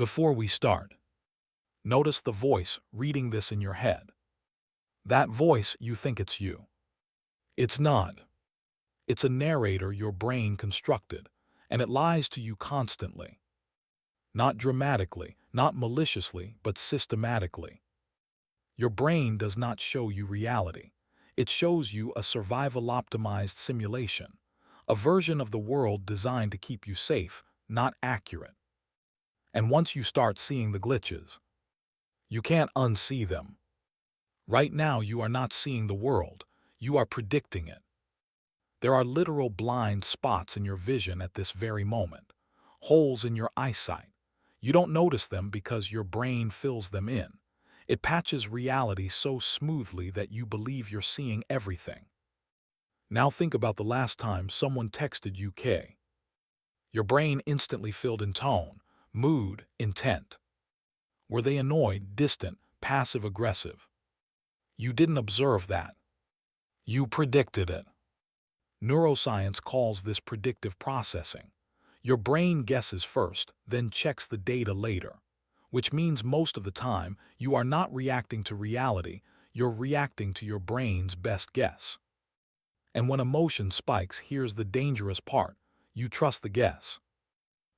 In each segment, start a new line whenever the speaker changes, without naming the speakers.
Before we start, notice the voice reading this in your head. That voice, you think it's you. It's not. It's a narrator your brain constructed, and it lies to you constantly. Not dramatically, not maliciously, but systematically. Your brain does not show you reality. It shows you a survival-optimized simulation, a version of the world designed to keep you safe, not accurate. And once you start seeing the glitches, you can't unsee them. Right now, you are not seeing the world. You are predicting it. There are literal blind spots in your vision at this very moment, holes in your eyesight. You don't notice them because your brain fills them in. It patches reality so smoothly that you believe you're seeing everything. Now think about the last time someone texted you K. Your brain instantly filled in tone, mood, intent. Were they annoyed, distant, passive-aggressive? You didn't observe that. You predicted it. Neuroscience calls this predictive processing. Your brain guesses first, then checks the data later, which means most of the time you are not reacting to reality, you're reacting to your brain's best guess. And when emotion spikes, here's the dangerous part. You trust the guess.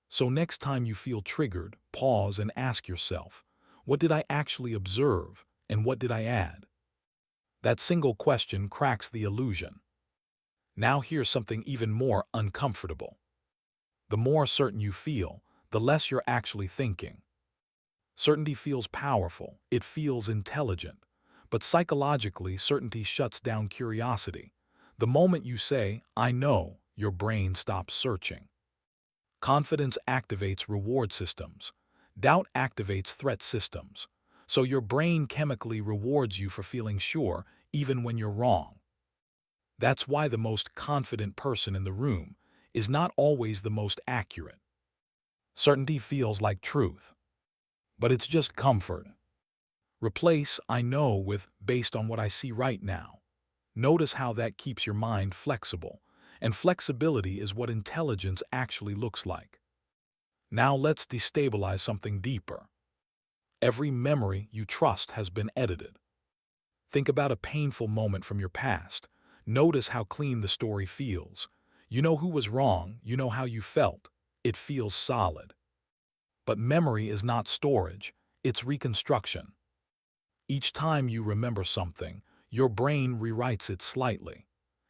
So next time you feel triggered, pause and ask yourself, what did I actually observe and what did I add? That single question cracks the illusion. Now here's something even more uncomfortable. The more certain you feel, the less you're actually thinking. Certainty feels powerful, it feels intelligent, but psychologically, certainty shuts down curiosity. The moment you say, I know, your brain stops searching. Confidence activates reward systems. Doubt activates threat systems. So your brain chemically rewards you for feeling sure, even when you're wrong. That's why the most confident person in the room is not always the most accurate. Certainty feels like truth, but it's just comfort. Replace I know with based on what I see right now. Notice how that keeps your mind flexible, and flexibility is what intelligence actually looks like. Now let's destabilize something deeper. Every memory you trust has been edited. Think about a painful moment from your past. Notice how clean the story feels. You know who was wrong, you know how you felt. It feels solid. But memory is not storage, it's reconstruction. Each time you remember something, your brain rewrites it slightly.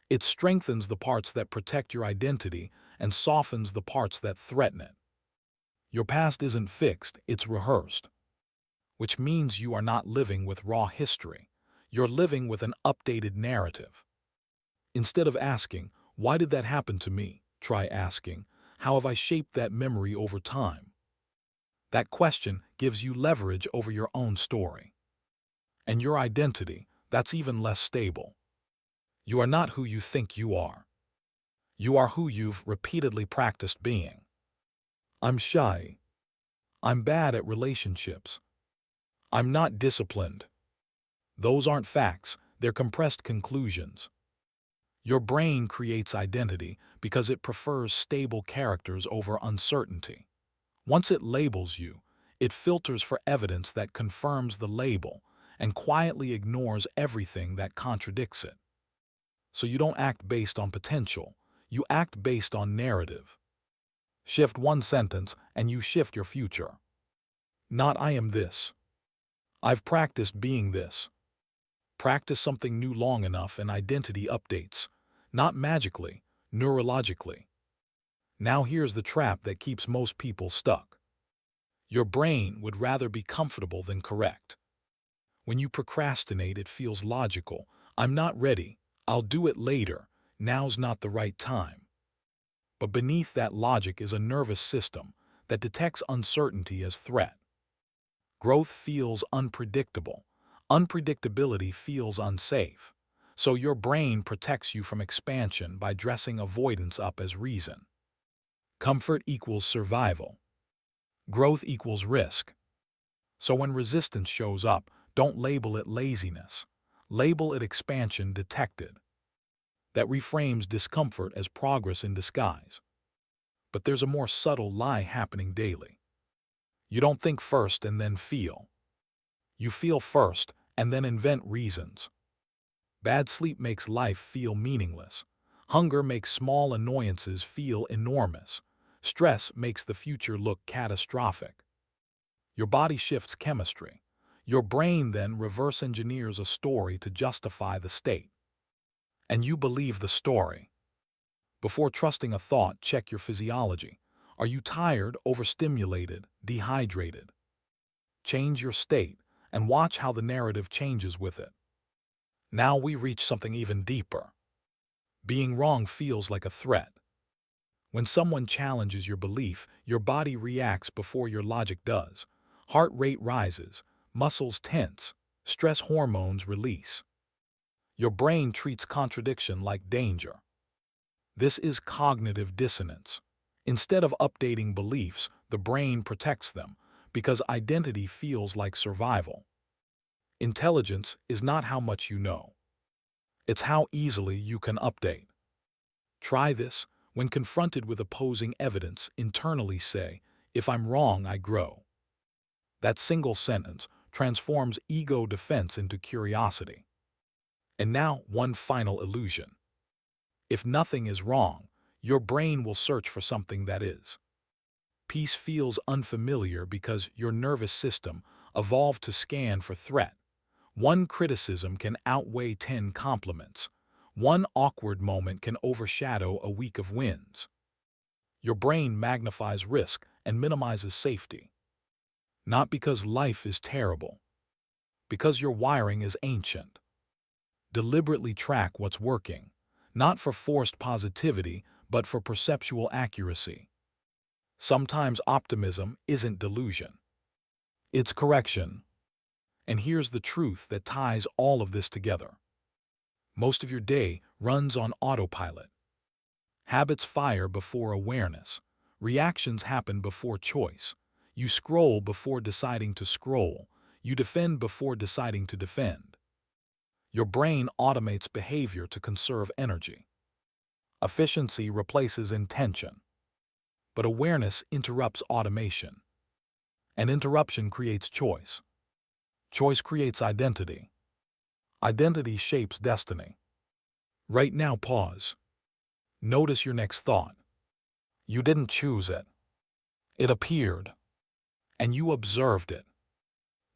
It strengthens the parts that protect your identity and softens the parts that threaten it. Your past isn't fixed, it's rehearsed. Which means you are not living with raw history. You're living with an updated narrative. Instead of asking, why did that happen to me? Try asking, how have I shaped that memory over time? That question gives you leverage over your own story. And your identity, that's even less stable. You are not who you think you are. You are who you've repeatedly practiced being. I'm shy. I'm bad at relationships. I'm not disciplined. Those aren't facts, they're compressed conclusions. Your brain creates identity because it prefers stable characters over uncertainty. Once it labels you, it filters for evidence that confirms the label and quietly ignores everything that contradicts it. So you don't act based on potential, you act based on narrative. Shift one sentence and you shift your future. Not I am this. I've practiced being this. Practice something new long enough and identity updates. Not magically, neurologically. Now here's the trap that keeps most people stuck. Your brain would rather be comfortable than correct. When you procrastinate, it feels logical. I'm not ready. I'll do it later. Now's not the right time. But beneath that logic is a nervous system that detects uncertainty as threat. Growth feels unpredictable. Unpredictability feels unsafe. So your brain protects you from expansion by dressing avoidance up as reason. Comfort equals survival. Growth equals risk. So when resistance shows up, don't label it laziness. Label it expansion detected. That reframes discomfort as progress in disguise. But there's a more subtle lie happening daily. You don't think first and then feel. You feel first and then invent reasons. Bad sleep makes life feel meaningless. Hunger makes small annoyances feel enormous. Stress makes the future look catastrophic. Your body shifts chemistry. Your brain then reverse engineers a story to justify the state. And you believe the story. Before trusting a thought, check your physiology. Are you tired, overstimulated, dehydrated? Change your state and watch how the narrative changes with it. Now we reach something even deeper. Being wrong feels like a threat. When someone challenges your belief, your body reacts before your logic does. Heart rate rises, muscles tense, stress hormones release. Your brain treats contradiction like danger. This is cognitive dissonance. Instead of updating beliefs, the brain protects them because identity feels like survival. Intelligence is not how much you know. It's how easily you can update. Try this. When confronted with opposing evidence, internally say, "If I'm wrong, I grow." That single sentence transforms ego defense into curiosity. And now, one final illusion. If nothing is wrong, your brain will search for something that is. Peace feels unfamiliar because your nervous system evolved to scan for threat. One criticism can outweigh 10 compliments. One awkward moment can overshadow a week of wins. Your brain magnifies risk and minimizes safety. Not because life is terrible, because your wiring is ancient. Deliberately track what's working, not for forced positivity, but for perceptual accuracy. Sometimes optimism isn't delusion. It's correction. And here's the truth that ties all of this together. Most of your day runs on autopilot. Habits fire before awareness. Reactions happen before choice. You scroll before deciding to scroll. You defend before deciding to defend. Your brain automates behavior to conserve energy. Efficiency replaces intention. But awareness interrupts automation. And interruption creates choice. Choice creates identity. Identity shapes destiny. Right now, pause. Notice your next thought. You didn't choose it. It appeared. And you observed it.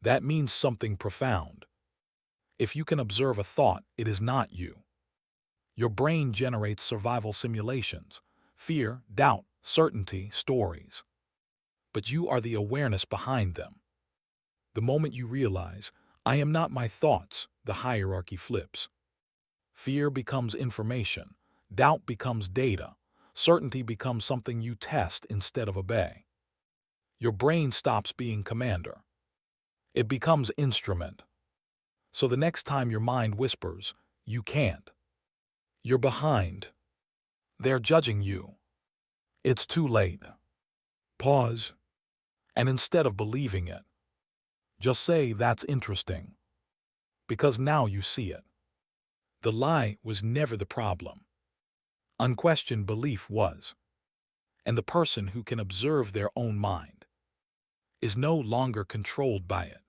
That means something profound. If you can observe a thought, it is not you. Your brain generates survival simulations, fear, doubt, certainty, stories. But you are the awareness behind them. The moment you realize, "I am not my thoughts," the hierarchy flips. Fear becomes information, doubt becomes data, certainty becomes something you test instead of obey. Your brain stops being commander. It becomes instrument. So the next time your mind whispers, "You can't," you're behind. They're judging you. It's too late. Pause. And instead of believing it, just say, "That's interesting." Because now you see it. The lie was never the problem. Unquestioned belief was. And the person who can observe their own mind is no longer controlled by it.